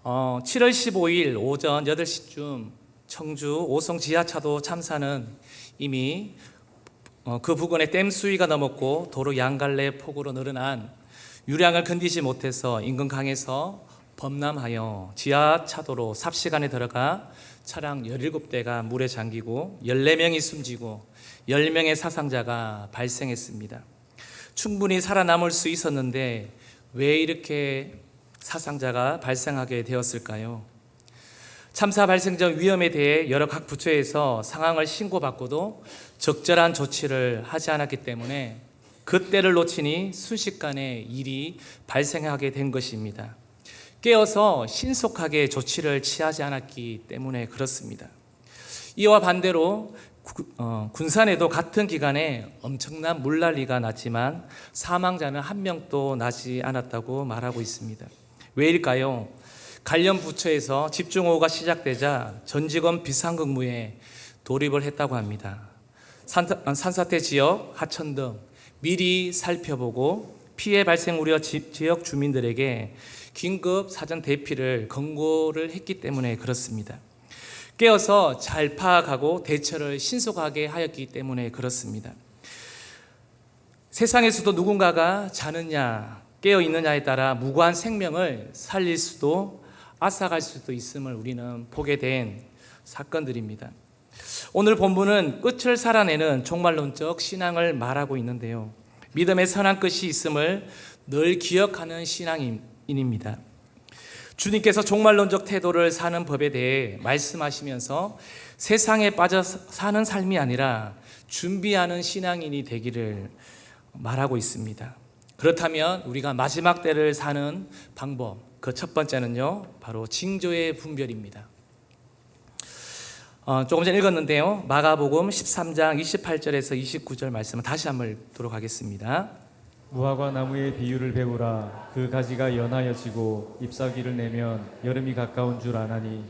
7월 15일 오전 8시쯤 청주 오송 지하차도 참사는 이미 그 부근에 댐 수위가 넘었고 도로 양갈래 폭우로 늘어난 유량을 견디지 못해서 인근 강에서 범람하여 지하차도로 삽시간에 들어가 차량 17대가 물에 잠기고 14명이 숨지고 10명의 사상자가 발생했습니다. 충분히 살아남을 수 있었는데 왜 이렇게 사상자가 발생하게 되었을까요? 참사 발생 전 위험에 대해 여러 각 부처에서 상황을 신고받고도 적절한 조치를 하지 않았기 때문에 그때를 놓치니 순식간에 일이 발생하게 된 것입니다. 깨어서 신속하게 조치를 취하지 않았기 때문에 그렇습니다. 이와 반대로 군산에도 같은 기간에 엄청난 물난리가 났지만 사망자는 한 명도 나지 않았다고 말하고 있습니다. 왜일까요? 관련 부처에서 집중호우가 시작되자 전 직원 비상근무에 돌입을 했다고 합니다. 산사태 지역, 하천 등 미리 살펴보고 피해 발생 우려 지역 주민들에게 긴급 사전 대피를 권고를 했기 때문에 그렇습니다. 깨어서 잘 파악하고 대처를 신속하게 하였기 때문에 그렇습니다. 세상에서도 누군가가 자느냐 깨어 있느냐에 따라 무고한 생명을 살릴 수도 앗아갈 수도 있음을 우리는 보게 된 사건들입니다. 오늘 본문은 끝을 살아내는 종말론적 신앙을 말하고 있는데요. 믿음의 선한 끝이 있음을 늘 기억하는 신앙인입니다. 주님께서 종말론적 태도를 사는 법에 대해 말씀하시면서 세상에 빠져 사는 삶이 아니라 준비하는 신앙인이 되기를 말하고 있습니다. 그렇다면 우리가 마지막 때를 사는 방법, 그 첫 번째는요, 바로 징조의 분별입니다. 조금 전에 읽었는데요, 마가복음 13장 28절에서 29절 말씀을 다시 한번 읽도록 하겠습니다. 무화과 나무의 비유를 배우라. 그 가지가 연하여 지고 잎사귀를 내면 여름이 가까운 줄 아나니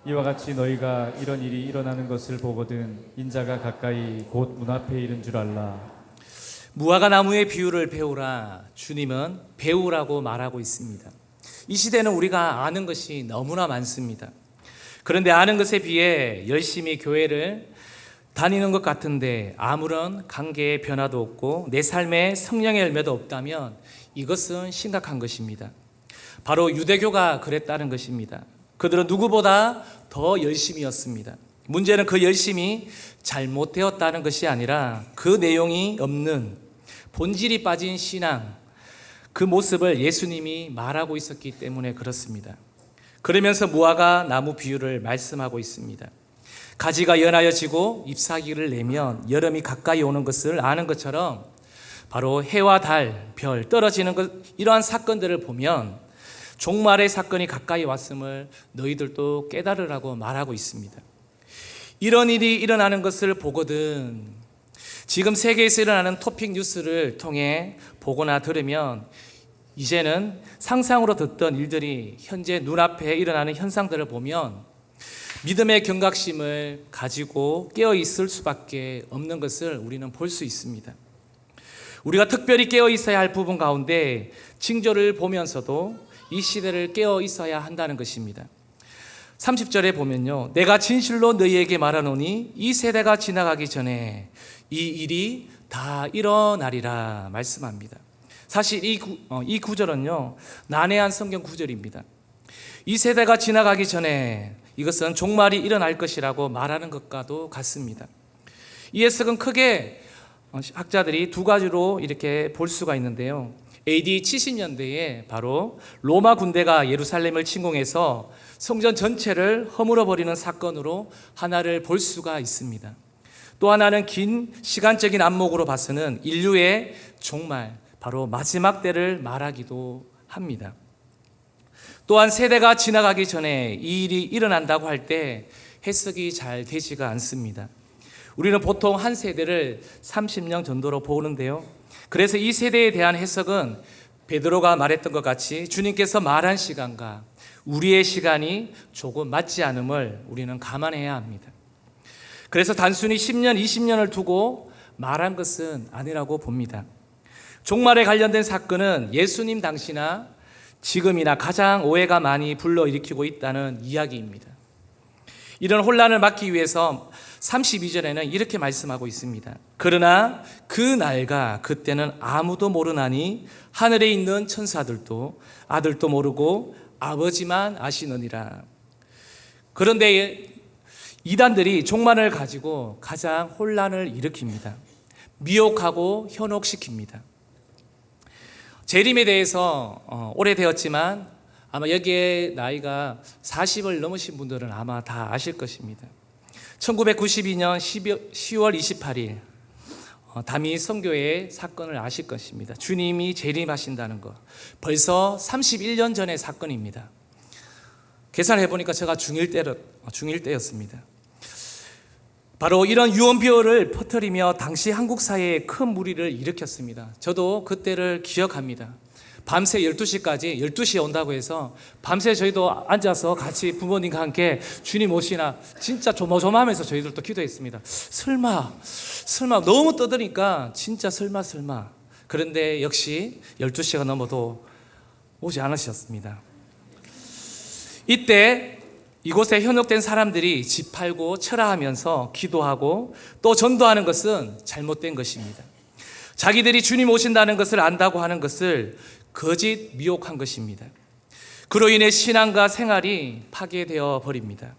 이와 같이 너희가 이런 일이 일어나는 것을 보거든 인자가 가까이 곧 문 앞에 이른 줄 알라. 무화과 나무의 비유를 배우라. 주님은 배우라고 말하고 있습니다. 이 시대는 우리가 아는 것이 너무나 많습니다. 그런데 아는 것에 비해 열심히 교회를 다니는 것 같은데 아무런 관계의 변화도 없고 내 삶에 성령의 열매도 없다면 이것은 심각한 것입니다. 바로 유대교가 그랬다는 것입니다. 그들은 누구보다 더 열심이었습니다. 문제는 그 열심이 잘못되었다는 것이 아니라 그 내용이 없는 본질이 빠진 신앙, 그 모습을 예수님이 말하고 있었기 때문에 그렇습니다. 그러면서 무화과 나무 비유를 말씀하고 있습니다. 가지가 연하여지고 잎사귀를 내면 여름이 가까이 오는 것을 아는 것처럼 바로 해와 달, 별 떨어지는 것, 이러한 사건들을 보면 종말의 사건이 가까이 왔음을 너희들도 깨달으라고 말하고 있습니다. 이런 일이 일어나는 것을 보거든 지금 세계에서 일어나는 토픽 뉴스를 통해 보거나 들으면 이제는 상상으로 듣던 일들이 현재 눈앞에 일어나는 현상들을 보면 믿음의 경각심을 가지고 깨어 있을 수밖에 없는 것을 우리는 볼 수 있습니다. 우리가 특별히 깨어 있어야 할 부분 가운데 징조를 보면서도 이 시대를 깨어 있어야 한다는 것입니다. 30절에 보면요, 내가 진실로 너희에게 말하노니 이 세대가 지나가기 전에 이 일이 다 일어나리라 말씀합니다. 사실 이 구절은요, 난해한 성경 구절입니다. 이 세대가 지나가기 전에 이것은 종말이 일어날 것이라고 말하는 것과도 같습니다. 이 해석은 크게 학자들이 두 가지로 이렇게 볼 수가 있는데요. AD 70년대에 바로 로마 군대가 예루살렘을 침공해서 성전 전체를 허물어버리는 사건으로 하나를 볼 수가 있습니다. 또 하나는 긴 시간적인 안목으로 봐서는 인류의 종말, 바로 마지막 때를 말하기도 합니다. 또한 세대가 지나가기 전에 이 일이 일어난다고 할 때 해석이 잘 되지가 않습니다. 우리는 보통 한 세대를 30년 정도로 보는데요. 그래서 이 세대에 대한 해석은 베드로가 말했던 것 같이 주님께서 말한 시간과 우리의 시간이 조금 맞지 않음을 우리는 감안해야 합니다. 그래서 단순히 10년, 20년을 두고 말한 것은 아니라고 봅니다. 종말에 관련된 사건은 예수님 당시나 지금이나 가장 오해가 많이 불러일으키고 있다는 이야기입니다. 이런 혼란을 막기 위해서 32절에는 이렇게 말씀하고 있습니다. 그러나 그 날과 그때는 아무도 모르나니 하늘에 있는 천사들도 아들도 모르고 아버지만 아시느니라. 그런데 이단들이 종말을 가지고 가장 혼란을 일으킵니다. 미혹하고 현혹시킵니다. 재림에 대해서 오래되었지만 아마 여기에 나이가 40을 넘으신 분들은 아마 다 아실 것입니다. 1992년 10월 28일 다미 선교회의 사건을 아실 것입니다. 주님이 재림하신다는 것. 벌써 31년 전의 사건입니다. 계산해 보니까 제가 중1 때였습니다. 바로 이런 유언비어를 퍼뜨리며 당시 한국 사회에 큰 무리를 일으켰습니다. 저도 그때를 기억합니다. 밤새 12시까지 12시에 온다고 해서 밤새 저희도 앉아서 같이 부모님과 함께 주님 오시나 진짜 조마조마하면서 저희들도 기도했습니다. 설마 너무 떠드니까 진짜 설마 그런데 역시 12시가 넘어도 오지 않으셨습니다. 이때 이곳에 현혹된 사람들이 집 팔고 철화하면서 기도하고 또 전도하는 것은 잘못된 것입니다. 자기들이 주님 오신다는 것을 안다고 하는 것을 거짓 미혹한 것입니다. 그로 인해 신앙과 생활이 파괴되어 버립니다.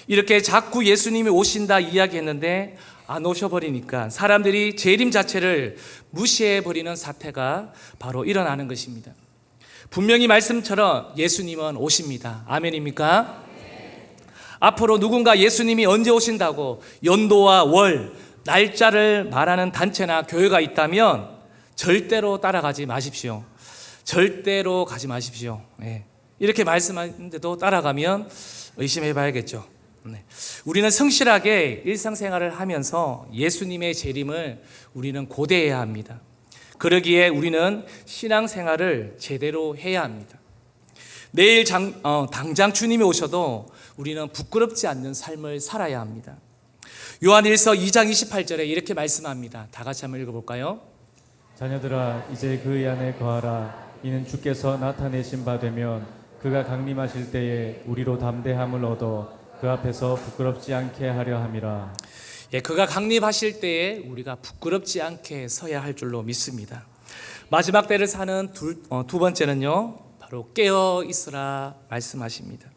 이렇게 자꾸 예수님이 오신다 이야기했는데 안 오셔버리니까 사람들이 재림 자체를 무시해버리는 사태가 바로 일어나는 것입니다. 분명히 말씀처럼 예수님은 오십니다. 아멘입니까? 앞으로 누군가 예수님이 언제 오신다고 연도와 월, 날짜를 말하는 단체나 교회가 있다면 절대로 따라가지 마십시오. 절대로 가지 마십시오. 이렇게 말씀하는데도 따라가면 의심해 봐야겠죠. 우리는 성실하게 일상생활을 하면서 예수님의 재림을 우리는 고대해야 합니다. 그러기에 우리는 신앙생활을 제대로 해야 합니다. 내일 당장 주님이 오셔도 우리는 부끄럽지 않는 삶을 살아야 합니다. 요한일서 2장 28절에 이렇게 말씀합니다. 다 같이 한번 읽어볼까요? 자녀들아 이제 그 안에 거하라. 이는 주께서 나타내신 바 되면 그가 강림하실 때에 우리로 담대함을 얻어 그 앞에서 부끄럽지 않게 하려 함이라. 그가 강림하실 때에 우리가 부끄럽지 않게 서야 할 줄로 믿습니다. 마지막 때를 사는 두 번째는요, 바로 깨어 있으라 말씀하십니다.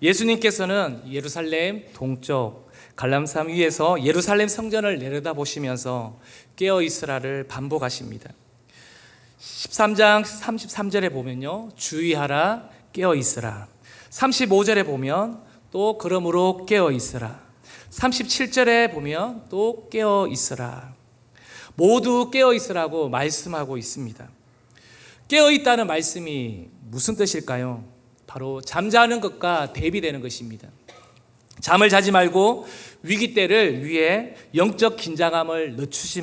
예수님께서는 예루살렘 동쪽 갈람산 위에서 예루살렘 성전을 내려다보시면서 깨어 있으라를 반복하십니다. 13장 33절에 보면요, 주의하라 깨어 있으라. 35절에 보면 또 그러므로 깨어 있으라. 37절에 보면 또 깨어 있으라. 모두 깨어 있으라고 말씀하고 있습니다. 깨어 있다는 말씀이 무슨 뜻일까요? 바로 잠자는 것과 대비되는 것입니다. 잠을 자지 말고 위기 때를 위해 영적 긴장감을 늦추지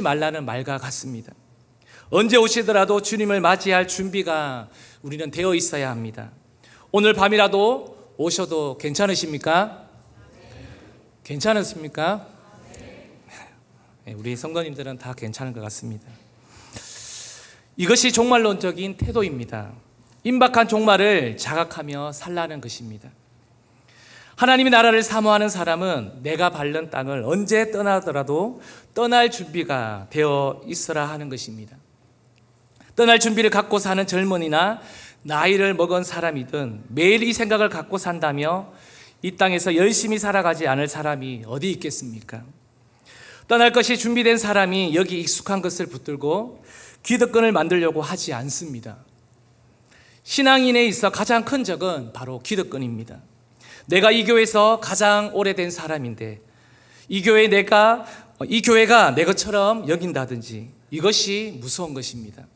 말라는 말과 같습니다. 언제 오시더라도 주님을 맞이할 준비가 우리는 되어 있어야 합니다. 오늘 밤이라도 오셔도 괜찮으십니까? 괜찮으십니까? 우리 성도님들은 다 괜찮은 것 같습니다. 이것이 종말론적인 태도입니다. 임박한 종말을 자각하며 살라는 것입니다. 하나님의 나라를 사모하는 사람은 내가 밟는 땅을 언제 떠나더라도 떠날 준비가 되어 있어라 하는 것입니다. 떠날 준비를 갖고 사는 젊은이나 나이를 먹은 사람이든 매일 이 생각을 갖고 산다며 이 땅에서 열심히 살아가지 않을 사람이 어디 있겠습니까? 떠날 것이 준비된 사람이 여기 익숙한 것을 붙들고 기득권을 만들려고 하지 않습니다. 신앙인에 있어 가장 큰 적은 바로 기득권입니다. 내가 이 교회에서 가장 오래된 사람인데 이 교회가 내 것처럼 여긴다든지 이것이 무서운 것입니다.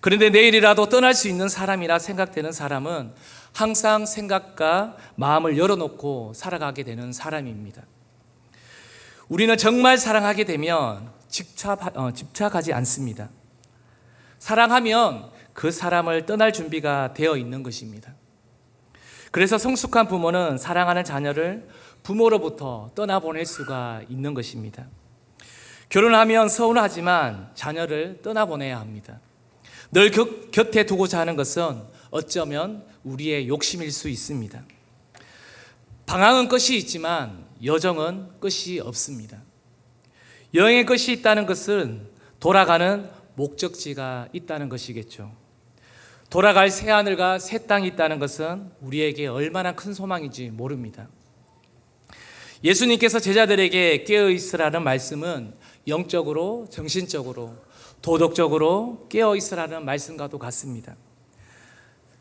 그런데 내일이라도 떠날 수 있는 사람이라 생각되는 사람은 항상 생각과 마음을 열어놓고 살아가게 되는 사람입니다. 우리는 정말 사랑하게 되면 집착하지 않습니다. 사랑하면 그 사람을 떠날 준비가 되어 있는 것입니다. 그래서 성숙한 부모는 사랑하는 자녀를 부모로부터 떠나보낼 수가 있는 것입니다. 결혼하면 서운하지만 자녀를 떠나보내야 합니다. 늘 곁에 두고자 하는 것은 어쩌면 우리의 욕심일 수 있습니다. 방황은 끝이 있지만 여정은 끝이 없습니다. 여행의 끝이 있다는 것은 돌아가는 목적지가 있다는 것이겠죠. 돌아갈 새하늘과 새 땅이 있다는 것은 우리에게 얼마나 큰 소망인지 모릅니다. 예수님께서 제자들에게 깨어 있으라는 말씀은 영적으로, 정신적으로, 도덕적으로 깨어 있으라는 말씀과도 같습니다.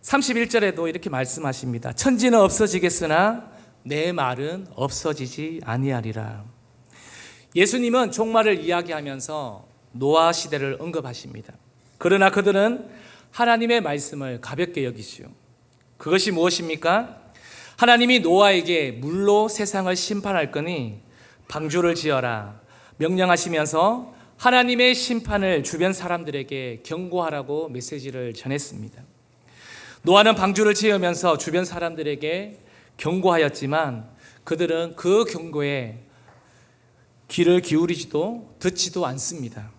31절에도 이렇게 말씀하십니다. 천지는 없어지겠으나 내 말은 없어지지 아니하리라. 예수님은 종말을 이야기하면서 노아 시대를 언급하십니다. 그러나 그들은 하나님의 말씀을 가볍게 여기시오. 그것이 무엇입니까? 하나님이 노아에게 물로 세상을 심판할 거니 방주를 지어라 명령하시면서 하나님의 심판을 주변 사람들에게 경고하라고 메시지를 전했습니다. 노아는 방주를 지으면서 주변 사람들에게 경고하였지만 그들은 그 경고에 귀를 기울이지도 듣지도 않습니다.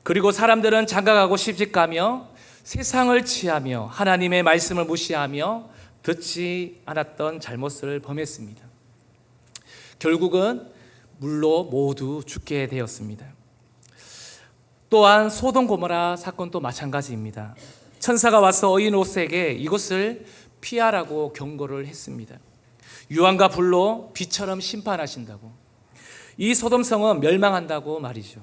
그리고 사람들은 장가가고 시집가며 세상을 취하며 하나님의 말씀을 무시하며 듣지 않았던 잘못을 범했습니다. 결국은 물로 모두 죽게 되었습니다. 또한 소돔 고모라 사건도 마찬가지입니다. 천사가 와서 어인 롯에게 이곳을 피하라고 경고를 했습니다. 유황과 불로 비처럼 심판하신다고. 이 소돔성은 멸망한다고 말이죠.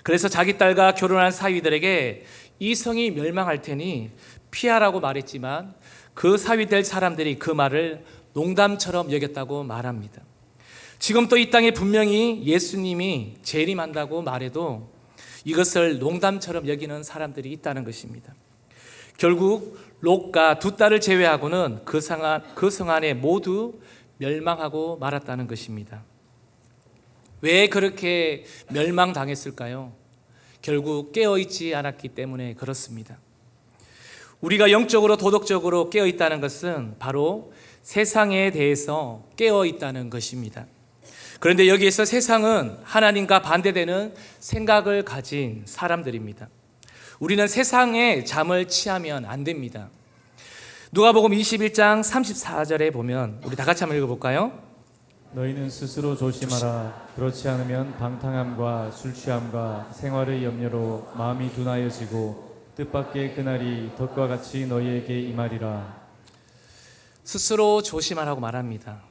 그래서 자기 딸과 결혼한 사위들에게 이 성이 멸망할 테니 피하라고 말했지만 그 사위될 사람들이 그 말을 농담처럼 여겼다고 말합니다. 지금 또 이 땅에 분명히 예수님이 재림한다고 말해도 이것을 농담처럼 여기는 사람들이 있다는 것입니다. 결국 롯과 두 딸을 제외하고는 그 성 안에 모두 멸망하고 말았다는 것입니다. 왜 그렇게 멸망당했을까요? 결국 깨어있지 않았기 때문에 그렇습니다. 우리가 영적으로 도덕적으로 깨어있다는 것은 바로 세상에 대해서 깨어있다는 것입니다. 그런데 여기에서 세상은 하나님과 반대되는 생각을 가진 사람들입니다. 우리는 세상에 잠을 취하면 안 됩니다. 누가복음 21장 34절에 보면 우리 다 같이 한번 읽어볼까요? 너희는 스스로 조심하라. 그렇지 않으면 방탕함과 술 취함과 생활의 염려로 마음이 둔하여지고 뜻밖의 그날이 덕과 같이 너희에게 임하리라. 스스로 조심하라고 말합니다.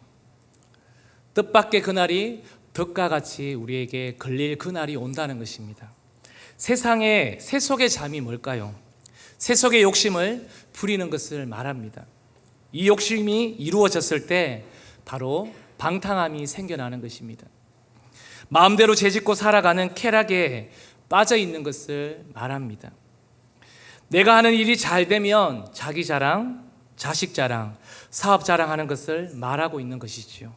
뜻밖의 그날이 덕과 같이 우리에게 걸릴 그날이 온다는 것입니다. 세상의 세속의 잠이 뭘까요? 세속의 욕심을 부리는 것을 말합니다. 이 욕심이 이루어졌을 때 바로 방탕함이 생겨나는 것입니다. 마음대로 재짓고 살아가는 쾌락에 빠져 있는 것을 말합니다. 내가 하는 일이 잘 되면 자기 자랑, 자식 자랑, 사업 자랑하는 것을 말하고 있는 것이지요.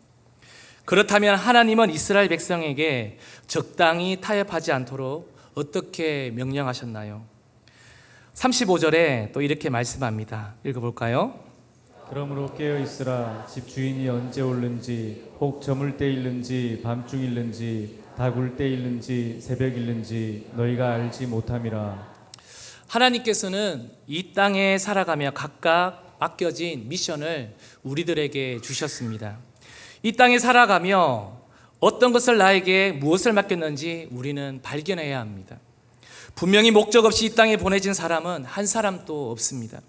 그렇다면 하나님은 이스라엘 백성에게 적당히 타협하지 않도록 어떻게 명령하셨나요? 35절에 또 이렇게 말씀합니다. 읽어볼까요? 그러므로 깨어 있으라. 집 주인이 언제 올는지, 혹 저물 때 일는지, 밤중 일는지, 다굴 때 일는지, 새벽 일는지 너희가 알지 못함이라. 하나님께서는 이 땅에 살아가며 각각 맡겨진 미션을 우리들에게 주셨습니다. 이 땅에 살아가며 어떤 것을 나에게 무엇을 맡겼는지 우리는 발견해야 합니다. 분명히 목적 없이 이 땅에 보내진 사람은 한 사람도 없습니다.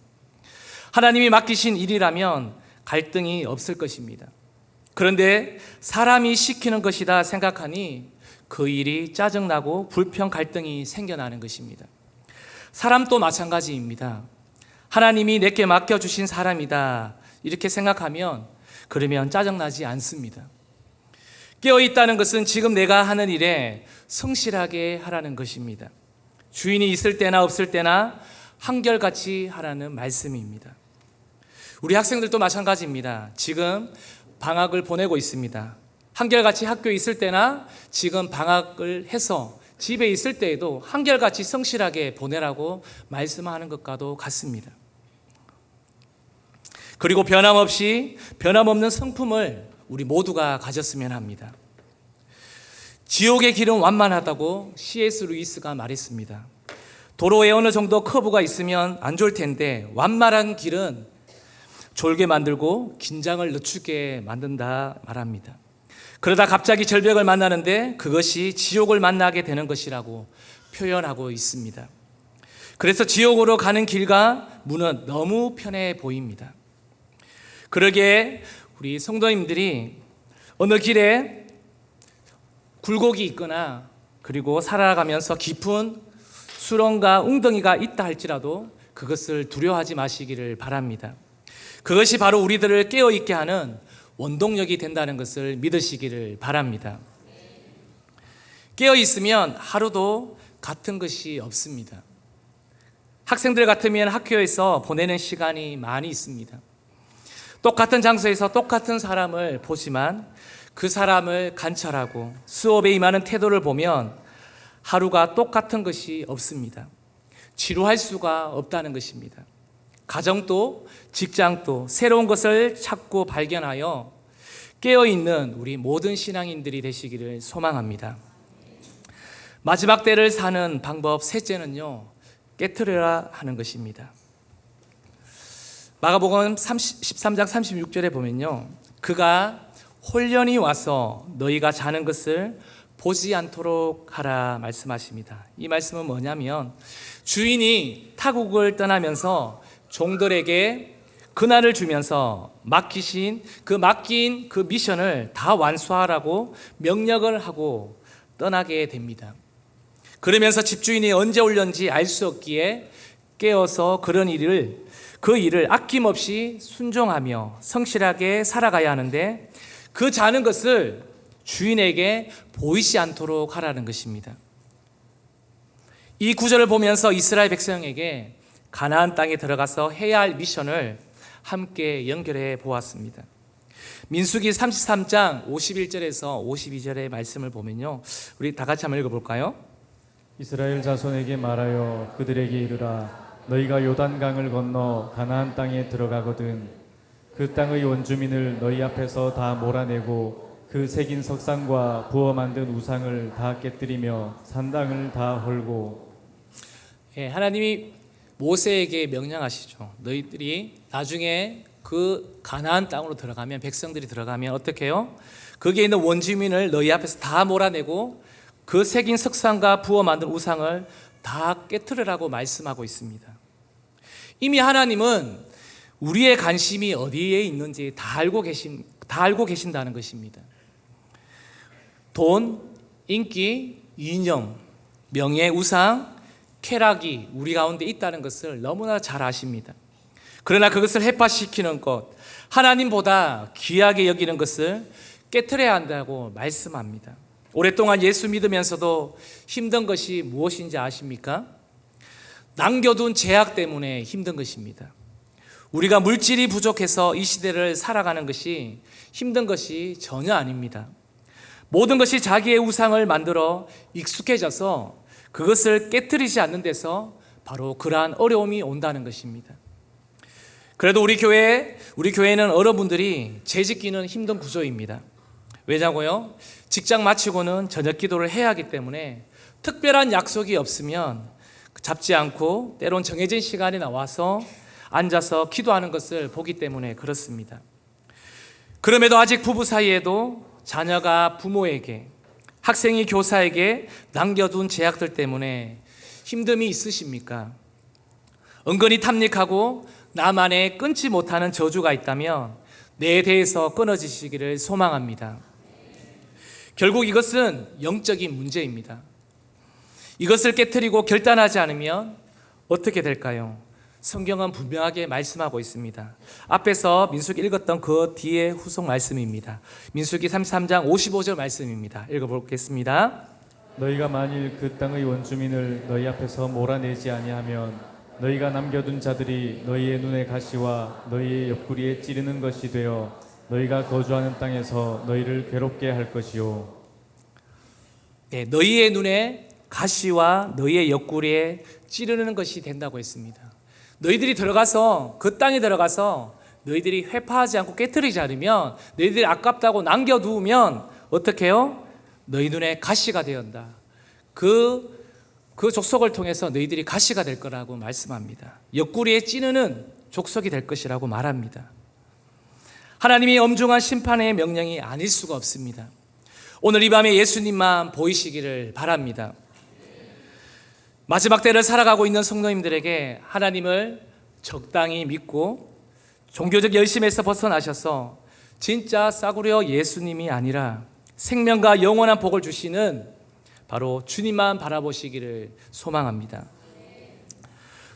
하나님이 맡기신 일이라면 갈등이 없을 것입니다. 그런데 사람이 시키는 것이다 생각하니 그 일이 짜증나고 불평 갈등이 생겨나는 것입니다. 사람도 마찬가지입니다. 하나님이 내게 맡겨주신 사람이다 이렇게 생각하면 그러면 짜증나지 않습니다. 깨어있다는 것은 지금 내가 하는 일에 성실하게 하라는 것입니다. 주인이 있을 때나 없을 때나 한결같이 하라는 말씀입니다. 우리 학생들도 마찬가지입니다. 지금 방학을 보내고 있습니다. 한결같이 학교에 있을 때나 지금 방학을 해서 집에 있을 때에도 한결같이 성실하게 보내라고 말씀하는 것과도 같습니다. 그리고 변함없는 성품을 우리 모두가 가졌으면 합니다. 지옥의 길은 완만하다고 C.S. 루이스가 말했습니다. 도로에 어느 정도 커브가 있으면 안 좋을 텐데 완만한 길은 졸게 만들고 긴장을 늦추게 만든다 말합니다. 그러다 갑자기 절벽을 만나는데 그것이 지옥을 만나게 되는 것이라고 표현하고 있습니다. 그래서 지옥으로 가는 길과 문은 너무 편해 보입니다. 그러기에 우리 성도님들이 어느 길에 굴곡이 있거나 그리고 살아가면서 깊은 수렁과 웅덩이가 있다 할지라도 그것을 두려워하지 마시기를 바랍니다. 그것이 바로 우리들을 깨어있게 하는 원동력이 된다는 것을 믿으시기를 바랍니다. 깨어있으면 하루도 같은 것이 없습니다. 학생들 같으면 학교에서 보내는 시간이 많이 있습니다. 똑같은 장소에서 똑같은 사람을 보지만 그 사람을 관찰하고 수업에 임하는 태도를 보면 하루가 똑같은 것이 없습니다. 지루할 수가 없다는 것입니다. 가정도 직장도 새로운 것을 찾고 발견하여 깨어있는 우리 모든 신앙인들이 되시기를 소망합니다. 마지막 때를 사는 방법 셋째는요, 깨트려라 하는 것입니다. 마가복음 13장 36절에 보면요, 그가 홀련히 와서 너희가 자는 것을 보지 않도록 하라 말씀하십니다. 이 말씀은 뭐냐면 주인이 타국을 떠나면서 종들에게 그날을 주면서 맡긴 그 미션을 다 완수하라고 명령을 하고 떠나게 됩니다. 그러면서 집주인이 언제 올렸는지 알 수 없기에 깨어서 그 일을 아낌없이 순종하며 성실하게 살아가야 하는데 그 자는 것을 주인에게 보이지 않도록 하라는 것입니다. 이 구절을 보면서 이스라엘 백성에게 가나안 땅에 들어가서 해야 할 미션을 함께 연결해 보았습니다. 민수기 33장 51절에서 52절의 말씀을 보면요, 우리 다 같이 한번 읽어볼까요? 이스라엘 자손에게 말하여 그들에게 이르라 너희가 요단강을 건너 가나안 땅에 들어가거든 그 땅의 원주민을 너희 앞에서 다 몰아내고 그 새긴 석상과 부어 만든 우상을 다 깨뜨리며 산당을 다 헐고. 하나님이 모세에게 명령하시죠. 너희들이 나중에 그 가나안 땅으로 들어가면, 백성들이 들어가면 어떻게 해요? 거기에 있는 원주민을 너희 앞에서 다 몰아내고 그 새긴 석상과 부어 만든 우상을 다 깨뜨리라고 말씀하고 있습니다. 이미 하나님은 우리의 관심이 어디에 있는지 다 알고 계신다는 것입니다. 돈, 인기, 이념, 명예, 우상, 쾌락이 우리 가운데 있다는 것을 너무나 잘 아십니다. 그러나 그것을 해파시키는 것, 하나님보다 귀하게 여기는 것을 깨트려야 한다고 말씀합니다. 오랫동안 예수 믿으면서도 힘든 것이 무엇인지 아십니까? 남겨둔 죄악 때문에 힘든 것입니다. 우리가 물질이 부족해서 이 시대를 살아가는 것이 힘든 것이 전혀 아닙니다. 모든 것이 자기의 우상을 만들어 익숙해져서 그것을 깨트리지 않는 데서 바로 그러한 어려움이 온다는 것입니다. 그래도 우리 교회는 어른분들이 재짓기는 힘든 구조입니다. 왜냐고요? 직장 마치고는 저녁 기도를 해야 하기 때문에 특별한 약속이 없으면 잡지 않고 때론 정해진 시간에 나와서 앉아서 기도하는 것을 보기 때문에 그렇습니다. 그럼에도 아직 부부 사이에도 자녀가 부모에게, 학생이 교사에게 남겨둔 제약들 때문에 힘듦이 있으십니까? 은근히 탐닉하고 나만의 끊지 못하는 저주가 있다면 내 대해서 끊어지시기를 소망합니다. 결국 이것은 영적인 문제입니다. 이것을 깨트리고 결단하지 않으면 어떻게 될까요? 성경은 분명하게 말씀하고 있습니다. 앞에서 민수기 읽었던 그 뒤에 후속 말씀입니다. 민수기 33장 55절 말씀입니다. 읽어보겠습니다. 너희가 만일 그 땅의 원주민을 너희 앞에서 몰아내지 아니하면 너희가 남겨둔 자들이 너희의 눈의 가시와 너희의 옆구리에 찌르는 것이 되어 너희가 거주하는 땅에서 너희를 괴롭게 할 것이요. 네, 너희의 눈에 가시와 너희의 옆구리에 찌르는 것이 된다고 했습니다. 너희들이 들어가서 그 땅에 들어가서 너희들이 회파하지 않고 깨트리지 않으면, 너희들이 아깝다고 남겨두면 어떻게 해요? 너희 눈에 가시가 되었다. 그 그 족속을 통해서 너희들이 가시가 될 거라고 말씀합니다. 옆구리에 찌르는 족속이 될 것이라고 말합니다. 하나님이 엄중한 심판의 명령이 아닐 수가 없습니다. 오늘 이 밤에 예수님만 보이시기를 바랍니다. 마지막 때를 살아가고 있는 성도님들에게 하나님을 적당히 믿고 종교적 열심에서 벗어나셔서 진짜 싸구려 예수님이 아니라 생명과 영원한 복을 주시는 바로 주님만 바라보시기를 소망합니다.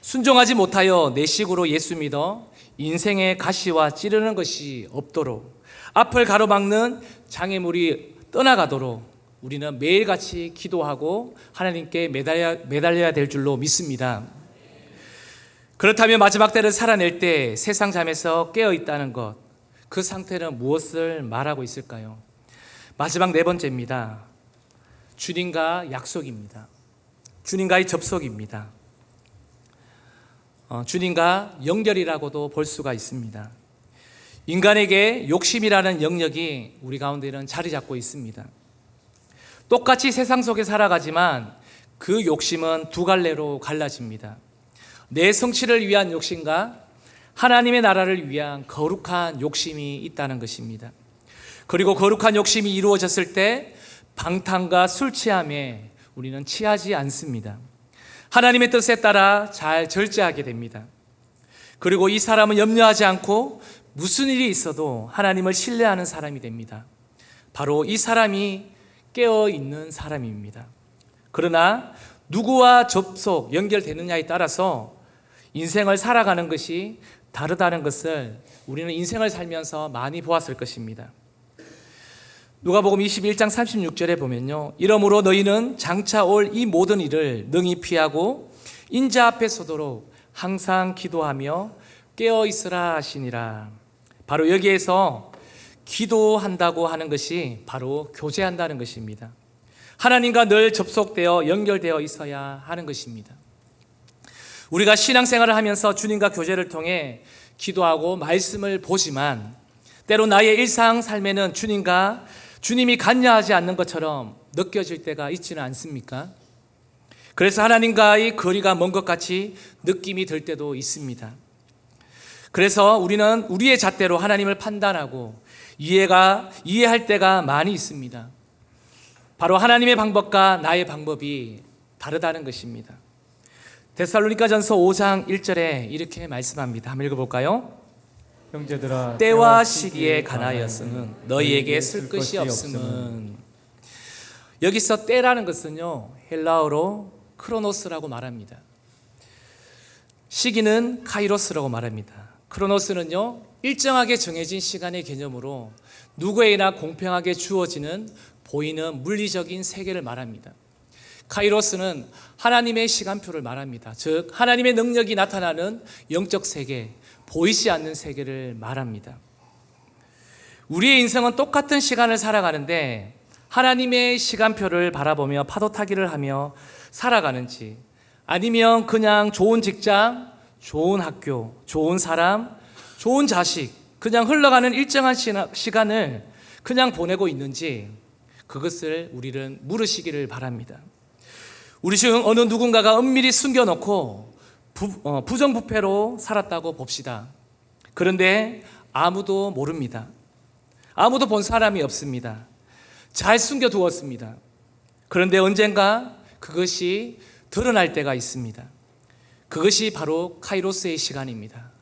순종하지 못하여 내 식으로 예수 믿어 인생의 가시와 찌르는 것이 없도록, 앞을 가로막는 장애물이 떠나가도록 우리는 매일같이 기도하고 하나님께 매달려야 될 줄로 믿습니다. 그렇다면 마지막 때를 살아낼 때 세상 잠에서 깨어 있다는 것, 그 상태는 무엇을 말하고 있을까요? 마지막 네 번째입니다. 주님과 약속입니다. 주님과의 접속입니다. 주님과 연결이라고도 볼 수가 있습니다. 인간에게 욕심이라는 영역이 우리 가운데는 자리 잡고 있습니다. 똑같이 세상 속에 살아가지만 그 욕심은 두 갈래로 갈라집니다. 내 성취를 위한 욕심과 하나님의 나라를 위한 거룩한 욕심이 있다는 것입니다. 그리고 거룩한 욕심이 이루어졌을 때 방탕과 술 취함에 우리는 취하지 않습니다. 하나님의 뜻에 따라 잘 절제하게 됩니다. 그리고 이 사람은 염려하지 않고 무슨 일이 있어도 하나님을 신뢰하는 사람이 됩니다. 바로 이 사람이 깨어있는 사람입니다. 그러나 누구와 접속, 연결되느냐에 따라서 인생을 살아가는 것이 다르다는 것을 우리는 인생을 살면서 많이 보았을 것입니다. 누가복음 21장 36절에 보면요, 이러므로 너희는 장차 올 이 모든 일을 능히 피하고 인자 앞에 서도록 항상 기도하며 깨어있으라 하시니라. 바로 여기에서 기도한다고 하는 것이 바로 교제한다는 것입니다. 하나님과 늘 접속되어 연결되어 있어야 하는 것입니다. 우리가 신앙생활을 하면서 주님과 교제를 통해 기도하고 말씀을 보지만 때로 나의 일상 삶에는 주님이 관여하지 않는 것처럼 느껴질 때가 있지는 않습니까? 그래서 하나님과의 거리가 먼 것 같이 느낌이 들 때도 있습니다. 그래서 우리는 우리의 잣대로 하나님을 판단하고 이해할 때가 많이 있습니다. 바로 하나님의 방법과 나의 방법이 다르다는 것입니다. 데살로니가전서 5장 1절에 이렇게 말씀합니다. 한번 읽어볼까요? 형제들아, 때와 시기에 관하여서는 너희에게 쓸 것이 없음은. 여기서 때라는 것은요, 헬라어로 크로노스라고 말합니다. 시기는 카이로스라고 말합니다. 크로노스는요, 일정하게 정해진 시간의 개념으로 누구에게나 공평하게 주어지는 보이는 물리적인 세계를 말합니다. 카이로스는 하나님의 시간표를 말합니다. 즉 하나님의 능력이 나타나는 영적 세계, 보이지 않는 세계를 말합니다. 우리의 인생은 똑같은 시간을 살아가는데 하나님의 시간표를 바라보며 파도 타기를 하며 살아가는지, 아니면 그냥 좋은 직장, 좋은 학교, 좋은 사람, 좋은 자식, 그냥 흘러가는 일정한 시간을 그냥 보내고 있는지, 그것을 우리는 물으시기를 바랍니다. 우리 중 어느 누군가가 은밀히 숨겨놓고 부정부패로 살았다고 봅시다. 그런데 아무도 모릅니다. 아무도 본 사람이 없습니다. 잘 숨겨두었습니다. 그런데 언젠가 그것이 드러날 때가 있습니다. 그것이 바로 카이로스의 시간입니다.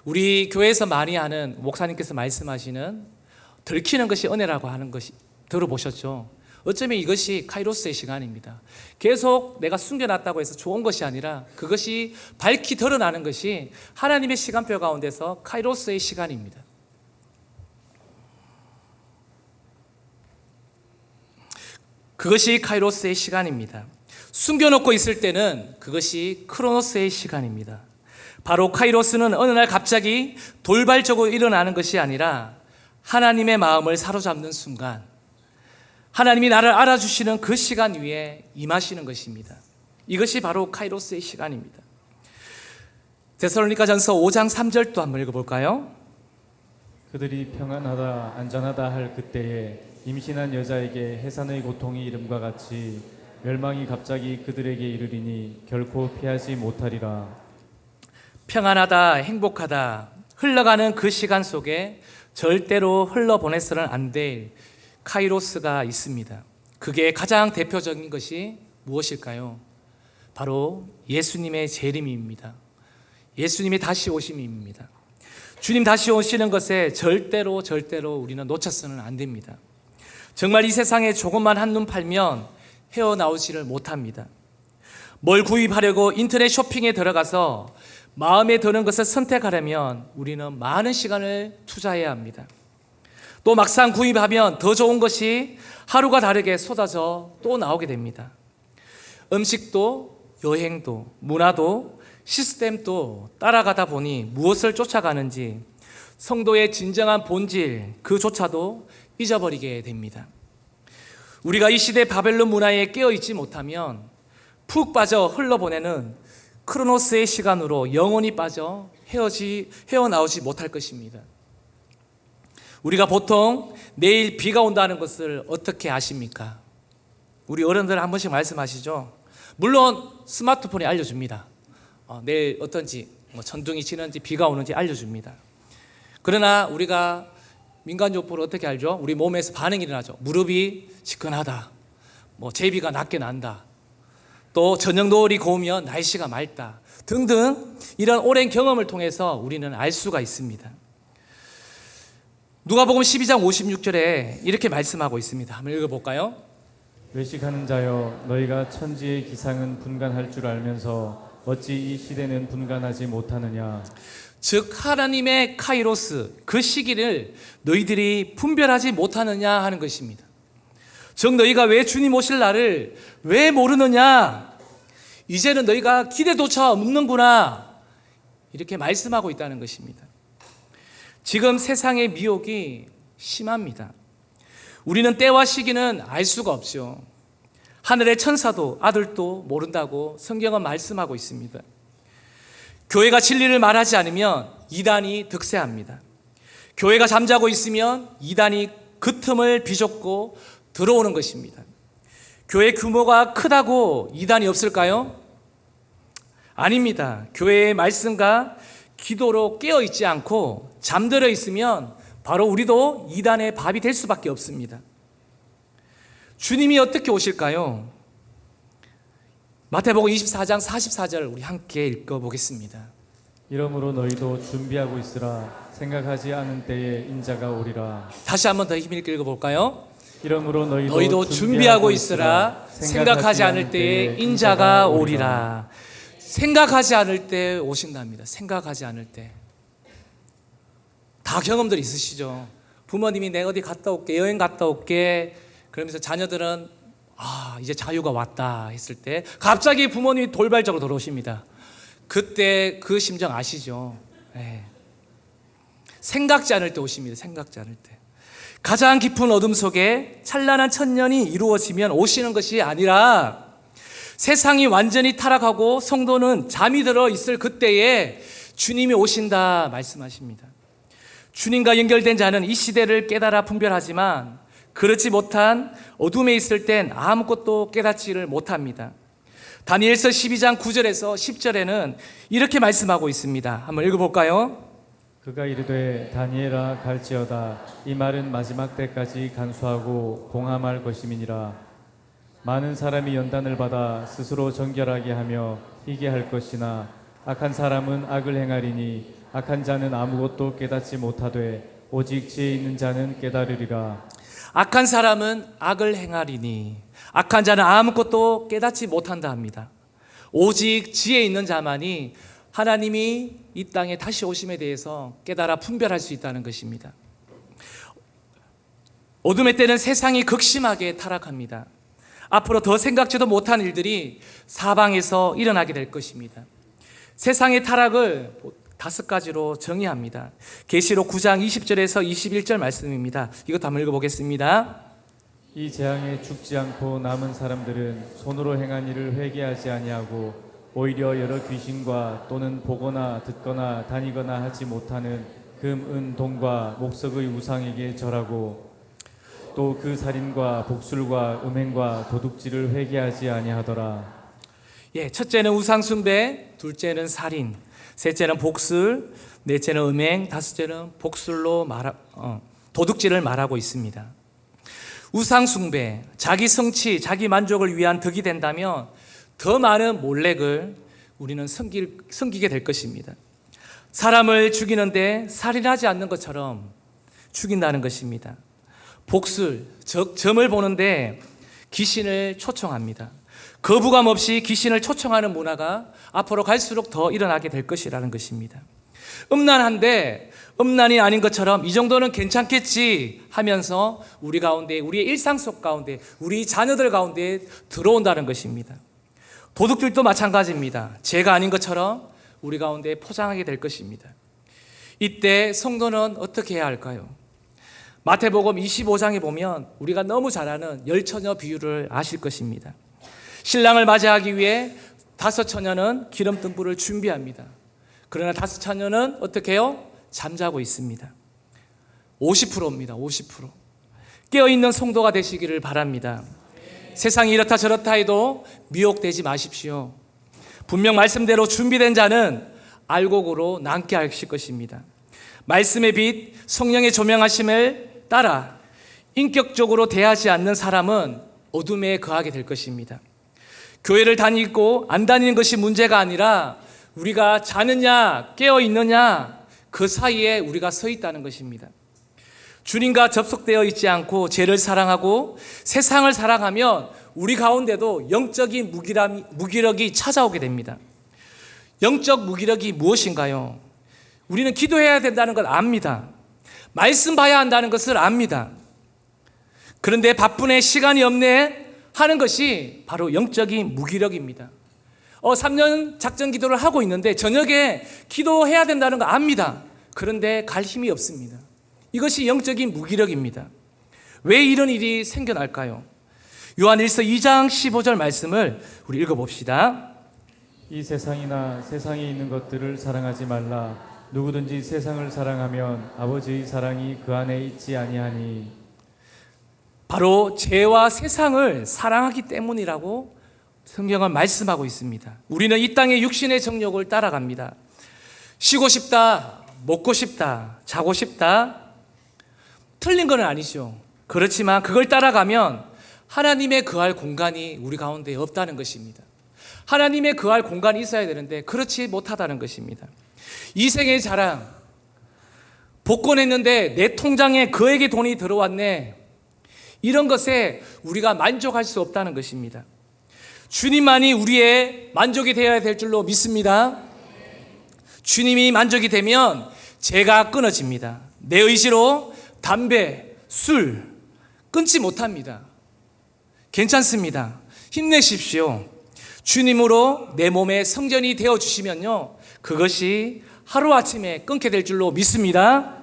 우리 교회에서 많이 하는 목사님께서 말씀하시는 들키는 것이 은혜라고 하는 것이 들어보셨죠? 어쩌면 이것이 카이로스의 시간입니다. 계속 내가 숨겨놨다고 해서 좋은 것이 아니라 그것이 밝히 드러나는 것이 하나님의 시간표 가운데서 카이로스의 시간입니다. 그것이 카이로스의 시간입니다. 숨겨놓고 있을 때는 그것이 크로노스의 시간입니다. 바로 카이로스는 어느 날 갑자기 돌발적으로 일어나는 것이 아니라 하나님의 마음을 사로잡는 순간, 하나님이 나를 알아주시는 그 시간 위에 임하시는 것입니다. 이것이 바로 카이로스의 시간입니다. 데살로니가전서 5장 3절도 한번 읽어볼까요? 그들이 평안하다 안전하다 할 그때에 임신한 여자에게 해산의 고통이 이름과 같이 멸망이 갑자기 그들에게 이르리니 결코 피하지 못하리라. 평안하다, 행복하다, 흘러가는 그 시간 속에 절대로 흘러보내서는 안 될 카이로스가 있습니다. 그게 가장 대표적인 것이 무엇일까요? 바로 예수님의 재림입니다. 예수님의 다시 오심입니다. 주님 다시 오시는 것에 절대로 우리는 놓쳐서는 안 됩니다. 정말 이 세상에 조금만 한눈 팔면 헤어나오지를 못합니다. 뭘 구입하려고 인터넷 쇼핑에 들어가서 마음에 드는 것을 선택하려면 우리는 많은 시간을 투자해야 합니다. 또 막상 구입하면 더 좋은 것이 하루가 다르게 쏟아져 또 나오게 됩니다. 음식도 여행도 문화도 시스템도 따라가다 보니 무엇을 쫓아가는지 성도의 진정한 본질 그조차도 잊어버리게 됩니다. 우리가 이 시대 바벨론 문화에 깨어있지 못하면 푹 빠져 흘러보내는 크로노스의 시간으로 영원히 빠져 헤어나오지 못할 것입니다. 우리가 보통 내일 비가 온다는 것을 어떻게 아십니까? 우리 어른들 한 번씩 말씀하시죠. 물론 스마트폰이 알려줍니다. 내일 어떤지 천둥이 치는지 비가 오는지 알려줍니다. 그러나 우리가 민간요법으로 어떻게 알죠? 우리 몸에서 반응이 일어나죠. 무릎이 시큰하다, 제비가 낮게 난다, 또 저녁 노을이 고우면 날씨가 맑다 등등 이런 오랜 경험을 통해서 우리는 알 수가 있습니다. 누가복음 12장 56절에 이렇게 말씀하고 있습니다. 한번 읽어볼까요? 외식하는 자여, 너희가 천지의 기상은 분간할 줄 알면서 어찌 이 시대는 분간하지 못하느냐. 즉 하나님의 카이로스 그 시기를 너희들이 분별하지 못하느냐 하는 것입니다. 즉 너희가 왜 주님 오실 날을 왜 모르느냐, 이제는 너희가 기대조차 없는구나, 이렇게 말씀하고 있다는 것입니다. 지금 세상의 미혹이 심합니다. 우리는 때와 시기는 알 수가 없죠. 하늘의 천사도 아들도 모른다고 성경은 말씀하고 있습니다. 교회가 진리를 말하지 않으면 이단이 득세합니다. 교회가 잠자고 있으면 이단이 그 틈을 비좁고 들어오는 것입니다. 교회 규모가 크다고 이단이 없을까요? 아닙니다. 교회의 말씀과 기도로 깨어있지 않고 잠들어 있으면 바로 우리도 이단의 밥이 될 수밖에 없습니다. 주님이 어떻게 오실까요? 마태복음 24장 44절 우리 함께 읽어보겠습니다. 이러므로 너희도 준비하고 있으라. 생각하지 않은 때에 인자가 오리라. 다시 한번 더 힘있게 읽어볼까요? 이러므로 너희도 준비하고 있으라. 생각하지 않을 때에 인자가 오리라. 생각하지 않을 때 오신답니다. 생각하지 않을 때. 다 경험들 있으시죠? 부모님이 내가 어디 갔다 올게, 여행 갔다 올게, 그러면서 자녀들은 이제 자유가 왔다 했을 때 갑자기 부모님이 돌발적으로 들어오십니다. 그때 그 심정 아시죠? 네. 생각지 않을 때 오십니다. 생각지 않을 때. 가장 깊은 어둠 속에 찬란한 천년이 이루어지면 오시는 것이 아니라 세상이 완전히 타락하고 성도는 잠이 들어 있을 그때에 주님이 오신다 말씀하십니다. 주님과 연결된 자는 이 시대를 깨달아 분별하지만 그렇지 못한 어둠에 있을 땐 아무것도 깨닫지를 못합니다. 다니엘서 12장 9절에서 10절에는 이렇게 말씀하고 있습니다. 한번 읽어볼까요? 그가 이르되 다니엘아 갈지어다. 이 말은 마지막 때까지 간수하고 봉함할 것임이니라. 많은 사람이 연단을 받아 스스로 정결하게 하며 희게 할 것이나 악한 사람은 악을 행하리니 악한 자는 아무것도 깨닫지 못하되 오직 지혜 있는 자는 깨달으리라. 악한 사람은 악을 행하리니 악한 자는 아무것도 깨닫지 못한다 합니다. 오직 지혜 있는 자만이 하나님이 이 땅에 다시 오심에 대해서 깨달아 분별할 수 있다는 것입니다. 어둠의 때는 세상이 극심하게 타락합니다. 앞으로 더 생각지도 못한 일들이 사방에서 일어나게 될 것입니다. 세상의 타락을 5가지로 정의합니다. 계시록 9장 20절에서 21절 말씀입니다. 이것도 한번 읽어보겠습니다. 이 재앙에 죽지 않고 남은 사람들은 손으로 행한 일을 회개하지 아니하고 오히려 여러 귀신과 또는 보거나 듣거나 다니거나 하지 못하는 금, 은, 동과 목석의 우상에게 절하고. 또 그 살인과 복술과 음행과 도둑질을 회개하지 아니하더라. 예, 첫째는 우상숭배, 둘째는 살인, 셋째는 복술, 넷째는 음행, 다섯째는 도둑질을 말하고 있습니다. 우상숭배, 자기 성취, 자기 만족을 위한 덕이 된다면 더 많은 몰렉을 우리는 섬기게 될 것입니다. 사람을 죽이는데 살인하지 않는 것처럼 죽인다는 것입니다. 복술, 즉 점을 보는데 귀신을 초청합니다. 거부감 없이 귀신을 초청하는 문화가 앞으로 갈수록 더 일어나게 될 것이라는 것입니다. 음란한데 음란이 아닌 것처럼 이 정도는 괜찮겠지 하면서 우리 가운데, 우리의 일상 속 가운데, 우리 자녀들 가운데 들어온다는 것입니다. 도둑질도 마찬가지입니다. 죄가 아닌 것처럼 우리 가운데 포장하게 될 것입니다. 이때 성도는 어떻게 해야 할까요? 마태복음 25장에 보면 우리가 너무 잘 아는 열처녀 비유를 아실 것입니다. 신랑을 맞이하기 위해 5 처녀는 기름 등불을 준비합니다. 그러나 5 처녀는 어떻게 해요? 잠자고 있습니다. 50%입니다. 50%. 깨어있는 성도가 되시기를 바랍니다. 세상이 이렇다 저렇다 해도 미혹되지 마십시오. 분명 말씀대로 준비된 자는 알곡으로 남게 하실 것입니다. 말씀의 빛, 성령의 조명하심을 따라 인격적으로 대하지 않는 사람은 어둠에 거하게 될 것입니다. 교회를 다니고 안 다니는 것이 문제가 아니라 우리가 자느냐 깨어 있느냐 그 사이에 우리가 서 있다는 것입니다. 주님과 접속되어 있지 않고 죄를 사랑하고 세상을 사랑하면 우리 가운데도 영적인 무기력이 찾아오게 됩니다. 영적 무기력이 무엇인가요? 우리는 기도해야 된다는 걸 압니다. 말씀 봐야 한다는 것을 압니다. 그런데 바쁘네, 시간이 없네 하는 것이 바로 영적인 무기력입니다. 3년 작전 기도를 하고 있는데 저녁에 기도해야 된다는 거 압니다. 그런데 갈 힘이 없습니다. 이것이 영적인 무기력입니다. 왜 이런 일이 생겨날까요? 요한일서 2장 15절 말씀을 우리 읽어봅시다. 이 세상이나 세상에 있는 것들을 사랑하지 말라. 누구든지 세상을 사랑하면 아버지의 사랑이 그 안에 있지 아니하니. 바로 죄와 세상을 사랑하기 때문이라고 성경은 말씀하고 있습니다. 우리는 이 땅의 육신의 정욕을 따라갑니다. 쉬고 싶다, 먹고 싶다, 자고 싶다. 틀린 건 아니죠. 그렇지만 그걸 따라가면 하나님의 거할 공간이 우리 가운데 없다는 것입니다. 하나님의 거할 공간이 있어야 되는데 그렇지 못하다는 것입니다. 이생의 자랑, 복권했는데 내 통장에 그에게 돈이 들어왔네. 이런 것에 우리가 만족할 수 없다는 것입니다. 주님만이 우리의 만족이 되어야 될 줄로 믿습니다. 주님이 만족이 되면 죄가 끊어집니다. 내 의지로 담배, 술 끊지 못합니다. 괜찮습니다. 힘내십시오. 주님으로 내 몸의 성전이 되어주시면요, 그것이 하루아침에 끊게 될 줄로 믿습니다.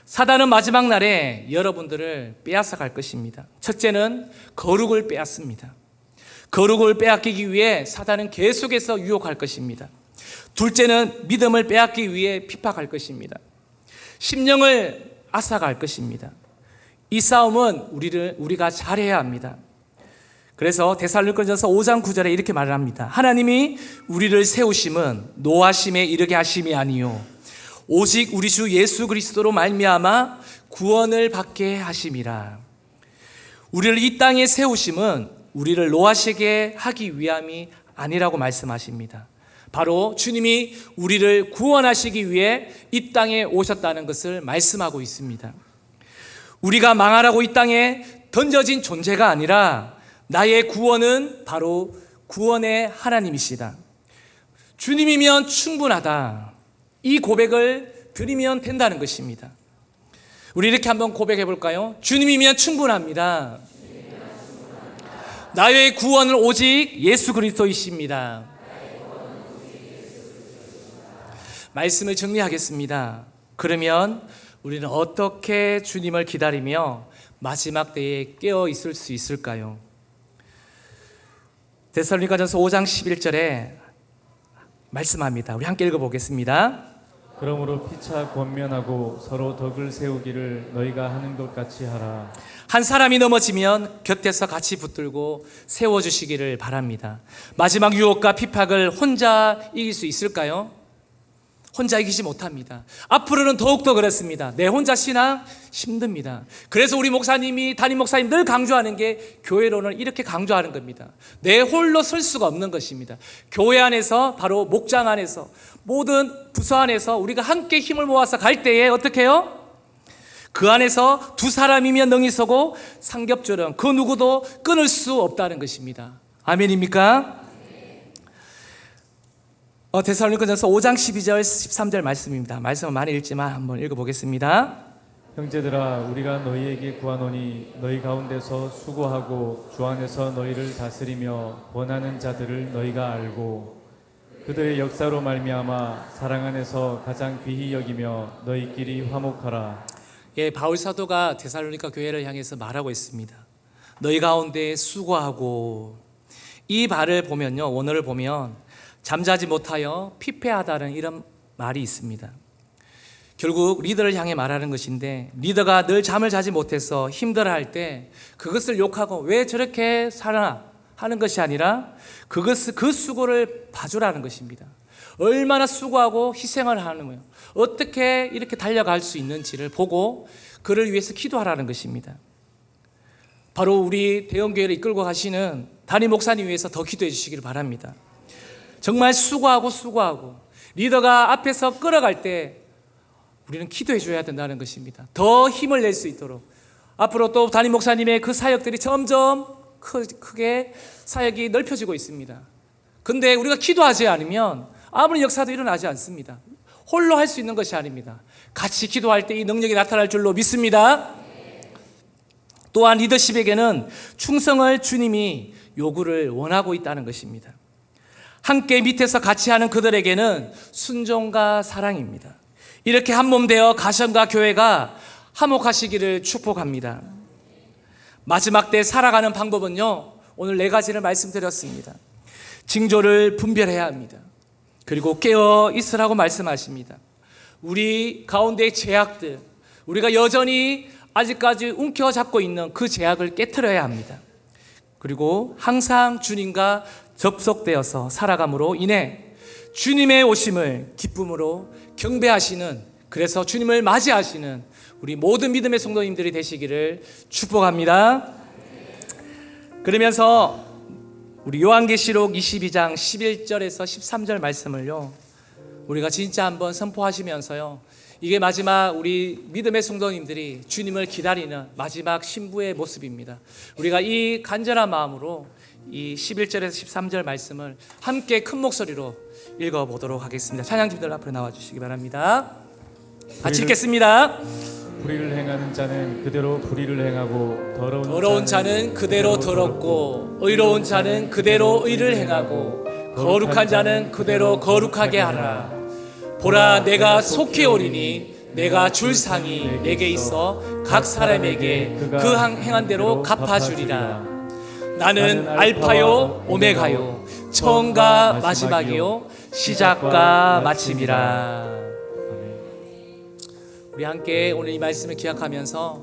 사단은 마지막 날에 여러분들을 빼앗아 갈 것입니다. 첫째는 거룩을 빼앗습니다. 거룩을 빼앗기기 위해 사단은 계속해서 유혹할 것입니다. 둘째는 믿음을 빼앗기 위해 핍박할 것입니다. 심령을 앗아갈 것입니다. 이 싸움은 우리가 잘해야 합니다. 그래서 데살로니가전서 5장 9절에 이렇게 말을 합니다. 하나님이 우리를 세우심은 노하심에 이르게 하심이 아니요 오직 우리 주 예수 그리스도로 말미암아 구원을 받게 하심이라. 우리를 이 땅에 세우심은 우리를 노하시게 하기 위함이 아니라고 말씀하십니다. 바로 주님이 우리를 구원하시기 위해 이 땅에 오셨다는 것을 말씀하고 있습니다. 우리가 망하라고 이 땅에 던져진 존재가 아니라 나의 구원은 바로 구원의 하나님이시다. 주님이면 충분하다. 이 고백을 드리면 된다는 것입니다. 우리 이렇게 한번 고백해 볼까요? 주님이면 충분합니다. 나의 구원은 오직 예수 그리스도이십니다. 말씀을 정리하겠습니다. 그러면 우리는 어떻게 주님을 기다리며 마지막 때에 깨어 있을 수 있을까요? 데살로니가전서 5장 11절에 말씀합니다. 우리 함께 읽어보겠습니다. 그러므로 피차 권면하고 서로 덕을 세우기를 너희가 하는 것 같이 하라. 한 사람이 넘어지면 곁에서 같이 붙들고 세워주시기를 바랍니다. 마지막 유혹과 핍박을 혼자 이길 수 있을까요? 혼자 이기지 못합니다. 앞으로는 더욱더 그렇습니다. 내 혼자 신앙 힘듭니다. 그래서 우리 목사님이, 담임 목사님 늘 강조하는 게 교회론을 이렇게 강조하는 겁니다. 내 홀로 설 수가 없는 것입니다. 교회 안에서, 바로 목장 안에서, 모든 부서 안에서 우리가 함께 힘을 모아서 갈 때에 어떻게 해요? 그 안에서 두 사람이면 능히 서고 삼겹줄은 그 누구도 끊을 수 없다는 것입니다. 아멘입니까? 데살로니가전서 5장 12절 13절 말씀입니다. 말씀은 많이 읽지만 한번 읽어보겠습니다. 형제들아 우리가 너희에게 구하노니 너희 가운데서 수고하고 주 안에서 너희를 다스리며 권하는 자들을 너희가 알고 그들의 역사로 말미암아 사랑 안에서 가장 귀히 여기며 너희끼리 화목하라. 예, 바울 사도가 데살로니가 교회를 향해서 말하고 있습니다. 너희 가운데 수고하고, 이 말을 보면요, 원어를 보면 잠자지 못하여 피폐하다는 이런 말이 있습니다. 결국 리더를 향해 말하는 것인데, 리더가 늘 잠을 자지 못해서 힘들어할 때 그것을 욕하고 왜 저렇게 살아 하는 것이 아니라 그 수고를 봐주라는 것입니다. 얼마나 수고하고 희생을 하는 거예요. 어떻게 이렇게 달려갈 수 있는지를 보고 그를 위해서 기도하라는 것입니다. 바로 우리 대형교회를 이끌고 가시는 담임 목사님 위해서 더 기도해 주시기를 바랍니다. 정말 수고하고 리더가 앞에서 끌어갈 때 우리는 기도해 줘야 된다는 것입니다. 더 힘을 낼 수 있도록. 앞으로 또 담임 목사님의 그 사역들이 점점 크게 사역이 넓혀지고 있습니다. 근데 우리가 기도하지 않으면 아무런 역사도 일어나지 않습니다. 홀로 할 수 있는 것이 아닙니다. 같이 기도할 때 이 능력이 나타날 줄로 믿습니다. 또한 리더십에게는 충성을 주님이 요구를 원하고 있다는 것입니다. 함께 밑에서 같이 하는 그들에게는 순종과 사랑입니다. 이렇게 한몸 되어 가정과 교회가 화목하시기를 축복합니다. 마지막 때 살아가는 방법은요, 오늘 4가지를 말씀드렸습니다. 징조를 분별해야 합니다. 그리고 깨어 있으라고 말씀하십니다. 우리 가운데의 제약들, 우리가 여전히 아직까지 움켜잡고 있는 그 제약을 깨트려야 합니다. 그리고 항상 주님과 접속되어서 살아감으로 인해 주님의 오심을 기쁨으로 경배하시는, 그래서 주님을 맞이하시는 우리 모든 믿음의 성도님들이 되시기를 축복합니다. 그러면서 우리 요한계시록 22장 11절에서 13절 말씀을요, 우리가 진짜 한번 선포하시면서요, 이게 마지막 우리 믿음의 성도님들이 주님을 기다리는 마지막 신부의 모습입니다. 우리가 이 간절한 마음으로 이 11절에서 13절 말씀을 함께 큰 목소리로 읽어보도록 하겠습니다. 찬양팀들 앞으로 나와주시기 바랍니다. 같이 읽겠습니다. 불의를 행하는 자는 그대로 불의를 행하고 더러운 자는 그대로 더럽고 의로운 자는 그대로 의를 행하고 거룩한 자는 그대로 거룩하게 하라. 보라, 내가 속히 오리니 내가 줄 상이 내게 있어 각 사람에게 그 행한 대로 갚아주리라. 나는 알파요 오메가요 처음과 마지막이요 시작과 마침이라. 우리 함께 오늘 이 말씀을 기억하면서